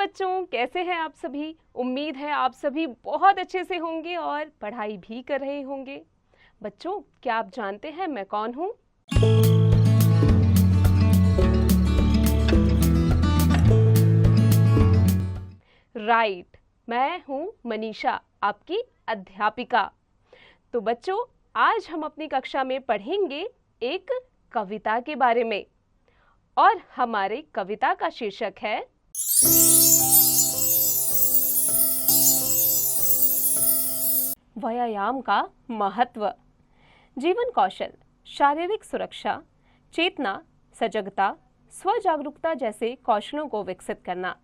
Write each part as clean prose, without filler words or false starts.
बच्चों, कैसे हैं आप सभी। उम्मीद है आप सभी बहुत अच्छे से होंगे और पढ़ाई भी कर रहे होंगे। बच्चों, क्या आप जानते हैं मैं कौन हूँ? राइट, मैं हूँ मनीषा, आपकी अध्यापिका। तो बच्चों, आज हम अपनी कक्षा में पढ़ेंगे एक कविता के बारे में और हमारे कविता का शीर्षक है व्यायाम का महत्व। जीवन कौशल, शारीरिक सुरक्षा, चेतना, सजगता, स्वजागरूकता जैसे कौशलों को विकसित करना।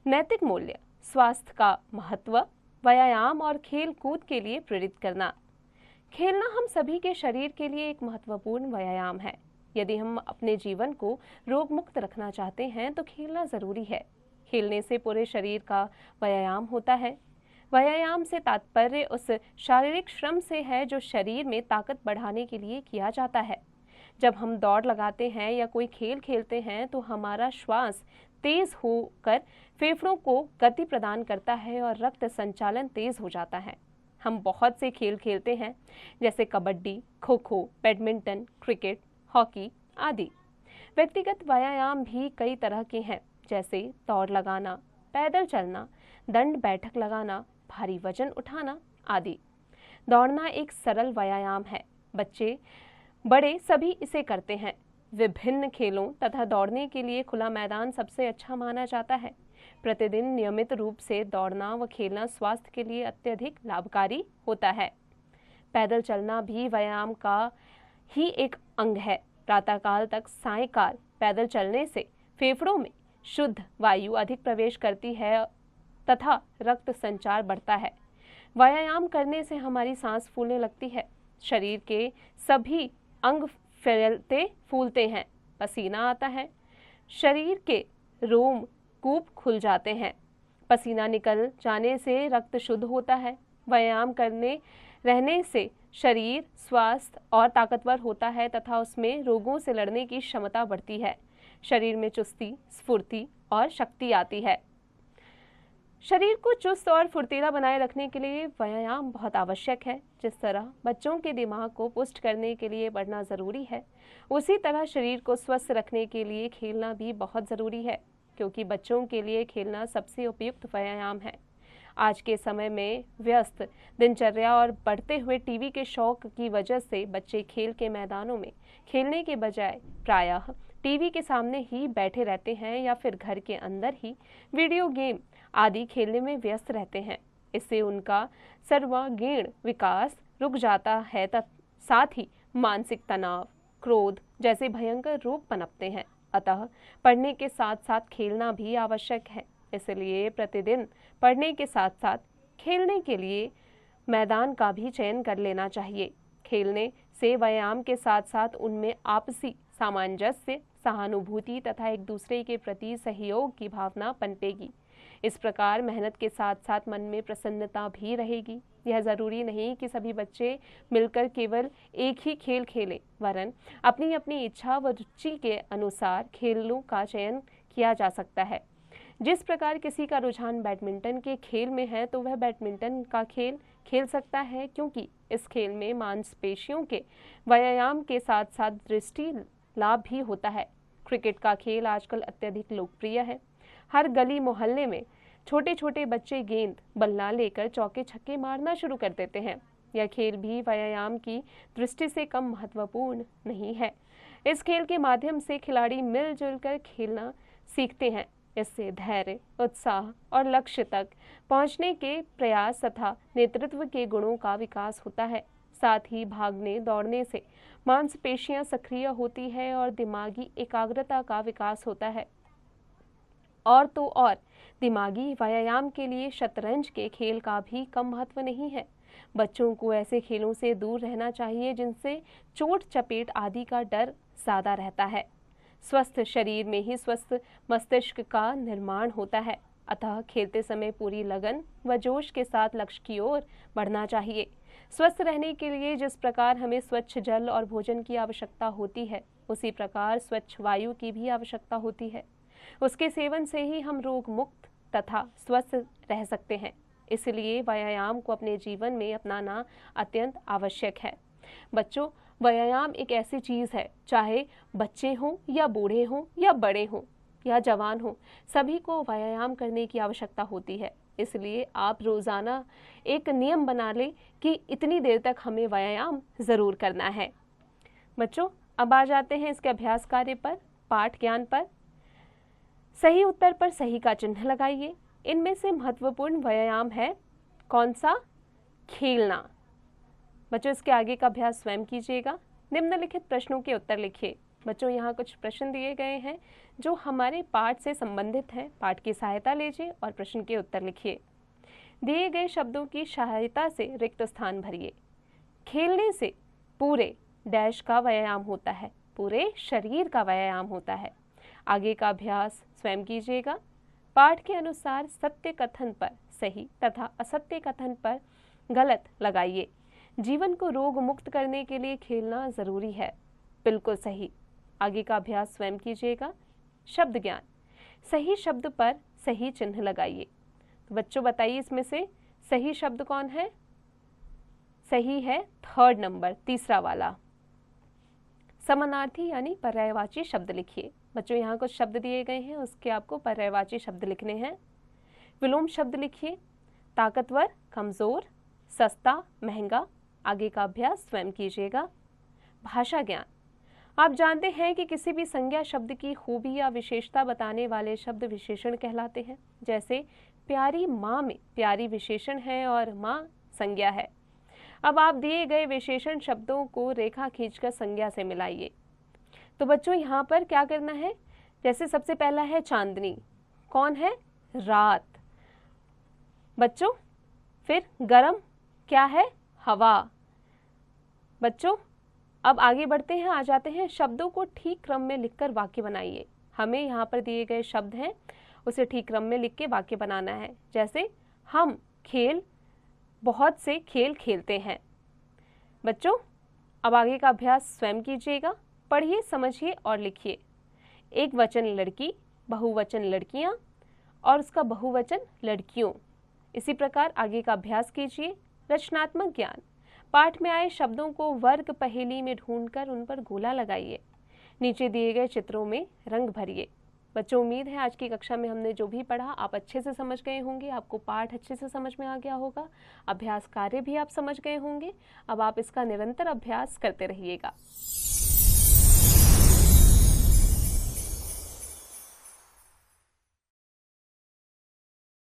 नैतिक मूल्य, स्वास्थ्य का महत्व, व्यायाम और खेल कूद के लिए प्रेरित करना। खेलना हम सभी के शरीर के लिए एक महत्वपूर्ण व्यायाम है। यदि हम अपने जीवन को रोग मुक्त रखना चाहते हैं तो खेलना जरूरी है। खेलने से पूरे शरीर का व्यायाम होता है। व्यायाम से तात्पर्य उस शारीरिक श्रम से है जो शरीर में ताकत बढ़ाने के लिए किया जाता है। जब हम दौड़ लगाते हैं या कोई खेल खेलते हैं तो हमारा श्वास तेज होकर फेफड़ों को गति प्रदान करता है और रक्त संचालन तेज हो जाता है। हम बहुत से खेल खेलते हैं जैसे kabaddi, kho kho, badminton, cricket, hockey आदि। व्यक्तिगत व्यायाम भी कई तरह के हैं जैसे दौड़ लगाना, पैदल चलना, दंड बैठक लगाना, भारी वजन उठाना आदि। दौड़ना एक सरल व्यायाम है। बच्चे बड़े सभी इसे करते हैं। विभिन्न खेलों तथा दौड़ने के लिए खुला मैदान सबसे अच्छा माना जाता है। प्रतिदिन नियमित रूप से दौड़ना व खेलना स्वास्थ्य के लिए अत्यधिक लाभकारी होता है। पैदल चलना भी व्यायाम का ही एक अंग है। प्रातःकाल तक सायंकाल पैदल चलने से फेफड़ों में शुद्ध वायु अधिक प्रवेश करती है तथा रक्त संचार बढ़ता है। व्यायाम करने से हमारी सांस फूलने लगती है। शरीर के सभी अंग फैलते फूलते हैं, पसीना आता है, शरीर के रोम कूप खुल जाते हैं। पसीना निकल जाने से रक्त शुद्ध होता है। व्यायाम करने रहने से शरीर स्वस्थ और ताकतवर होता है तथा उसमें रोगों से लड़ने की क्षमता बढ़ती है। शरीर में चुस्ती, स्फूर्ति और शक्ति आती है। शरीर को चुस्त और फुर्तीला बनाए रखने के लिए व्यायाम बहुत आवश्यक है। जिस तरह बच्चों के दिमाग को पुष्ट करने के लिए पढ़ना ज़रूरी है, उसी तरह शरीर को स्वस्थ रखने के लिए खेलना भी बहुत ज़रूरी है, क्योंकि बच्चों के लिए खेलना सबसे उपयुक्त व्यायाम है। आज के समय में व्यस्त दिनचर्या और बढ़ते हुए टीवी के शौक की वजह से बच्चे खेल के मैदानों में खेलने के बजाय प्रायः टीवी के सामने ही बैठे रहते हैं या फिर घर के अंदर ही वीडियो गेम आदि खेलने में व्यस्त रहते हैं। इससे उनका सर्वांगीण विकास रुक जाता है साथ ही मानसिक तनाव, क्रोध जैसे भयंकर रोग पनपते हैं। अतः पढ़ने के साथ साथ खेलना भी आवश्यक है। इसलिए प्रतिदिन पढ़ने के साथ साथ खेलने के लिए मैदान का भी चयन कर लेना चाहिए। खेलने से व्यायाम के साथ साथ उनमें आपसी सामंजस्य, सहानुभूति तथा एक दूसरे के प्रति सहयोग की भावना पनपेगी। इस प्रकार मेहनत के साथ साथ मन में प्रसन्नता भी रहेगी। यह जरूरी नहीं कि सभी बच्चे मिलकर केवल एक ही खेल खेलें, वरन अपनी अपनी इच्छा व रुचि के अनुसार खेलों का चयन किया जा सकता है। जिस प्रकार किसी का रुझान बैडमिंटन के खेल में है तो वह बैडमिंटन का खेल खेल सकता है, क्योंकि इस खेल में मांसपेशियों के व्यायाम के साथ साथ दृष्टि लाभ भी होता है। क्रिकेट का खेल आजकल अत्यधिक लोकप्रिय है। हर गली मोहल्ले में छोटे छोटे बच्चे गेंद बल्ला लेकर चौके छक्के मारना शुरू कर देते हैं। यह खेल भी व्यायाम की दृष्टि से कम महत्वपूर्ण नहीं है। इस खेल के माध्यम से खिलाड़ी मिलजुल कर खेलना सीखते हैं। इससे धैर्य, उत्साह और लक्ष्य तक पहुंचने के प्रयास तथा नेतृत्व के गुणों का विकास होता है। साथ ही भागने दौड़ने से मांसपेशियां सक्रिय होती है और दिमागी एकाग्रता का विकास होता है। और तो और दिमागी व्यायाम के लिए शतरंज के खेल का भी कम महत्व नहीं है। बच्चों को ऐसे खेलों से दूर रहना चाहिए जिनसे चोट चपेट आदि का डर ज़्यादा रहता है। स्वस्थ शरीर में ही स्वस्थ मस्तिष्क का निर्माण होता है। अतः खेलते समय पूरी लगन व जोश के साथ लक्ष्य की ओर बढ़ना चाहिए। स्वस्थ रहने के लिए जिस प्रकार हमें स्वच्छ जल और भोजन की आवश्यकता होती है, उसी प्रकार स्वच्छ वायु की भी आवश्यकता होती है। उसके सेवन से ही हम रोग मुक्त तथा स्वस्थ रह सकते हैं। इसलिए व्यायाम को अपने जीवन में अपनाना अत्यंत आवश्यक है। बच्चों, व्यायाम एक ऐसी चीज़ है, चाहे बच्चे हों या बूढ़े हों या बड़े हों या जवान हों, सभी को व्यायाम करने की आवश्यकता होती है। इसलिए आप रोज़ाना एक नियम बना लें कि इतनी देर तक हमें व्यायाम ज़रूर करना है। बच्चों, अब आ जाते हैं इसके अभ्यास कार्य पर, पाठ ज्ञान पर। सही उत्तर पर सही का चिन्ह लगाइए। इनमें से महत्वपूर्ण व्यायाम है कौन सा? खेलना। बच्चों, इसके आगे का अभ्यास स्वयं कीजिएगा। निम्नलिखित प्रश्नों के उत्तर लिखिए। बच्चों, यहाँ कुछ प्रश्न दिए गए हैं जो हमारे पाठ से संबंधित हैं। पाठ की सहायता लीजिए और प्रश्न के उत्तर लिखिए। दिए गए शब्दों की सहायता से रिक्त स्थान भरिए। खेलने से पूरे डैश का व्यायाम होता है, पूरे शरीर का व्यायाम होता है। आगे का अभ्यास स्वयं कीजिएगा। पाठ के अनुसार सत्य कथन पर सही तथा असत्य कथन पर गलत लगाइए। जीवन को रोग मुक्त करने के लिए खेलना जरूरी है। बिल्कुल सही। आगे का अभ्यास स्वयं कीजिएगा। शब्द ज्ञान, सही शब्द पर सही चिन्ह लगाइए। तो बच्चों बताइए, इसमें से सही शब्द कौन है? सही है थर्ड नंबर, तीसरा वाला। समानार्थी यानी पर्यायवाची शब्द लिखिए। बच्चों, यहाँ कुछ शब्द दिए गए हैं, उसके आपको पर्यायवाची शब्द लिखने हैं। विलोम शब्द लिखिए। ताकतवर, कमजोर, सस्ता, महंगा। आगे का अभ्यास स्वयं कीजिएगा। भाषा ज्ञान, आप जानते हैं कि किसी भी संज्ञा शब्द की खूबी या विशेषता बताने वाले शब्द विशेषण कहलाते हैं। जैसे प्यारी माँ में प्यारी विशेषण है और माँ संज्ञा है। अब आप दिए गए विशेषण शब्दों को रेखा खींचकर संज्ञा से मिलाइए। तो बच्चों, यहाँ पर क्या करना है? जैसे सबसे पहला है चांदनी, कौन है? रात। बच्चों, फिर गरम क्या है? हवा। बच्चों, अब आगे बढ़ते हैं, आ जाते हैं शब्दों को ठीक क्रम में लिखकर वाक्य बनाइए। हमें यहाँ पर दिए गए शब्द हैं, उसे ठीक क्रम में लिख के वाक्य बनाना है। जैसे हम बहुत से खेल खेलते हैं। बच्चों, अब आगे का अभ्यास स्वयं कीजिएगा। पढ़िए, समझिए और लिखिए। एक वचन लड़की, बहुवचन लड़कियां और उसका बहुवचन लड़कियों। इसी प्रकार आगे का अभ्यास कीजिए। रचनात्मक ज्ञान, पाठ में आए शब्दों को वर्ग पहेली में ढूंढकर उन पर गोला लगाइए। नीचे दिए गए चित्रों में रंग भरिए। बच्चों, उम्मीद है आज की कक्षा में हमने जो भी पढ़ा आप अच्छे से समझ गए होंगे, आपको पाठ अच्छे से समझ में आ गया होगा, अभ्यास कार्य भी आप समझ गए होंगे। अब आप इसका निरंतर अभ्यास करते रहिएगा।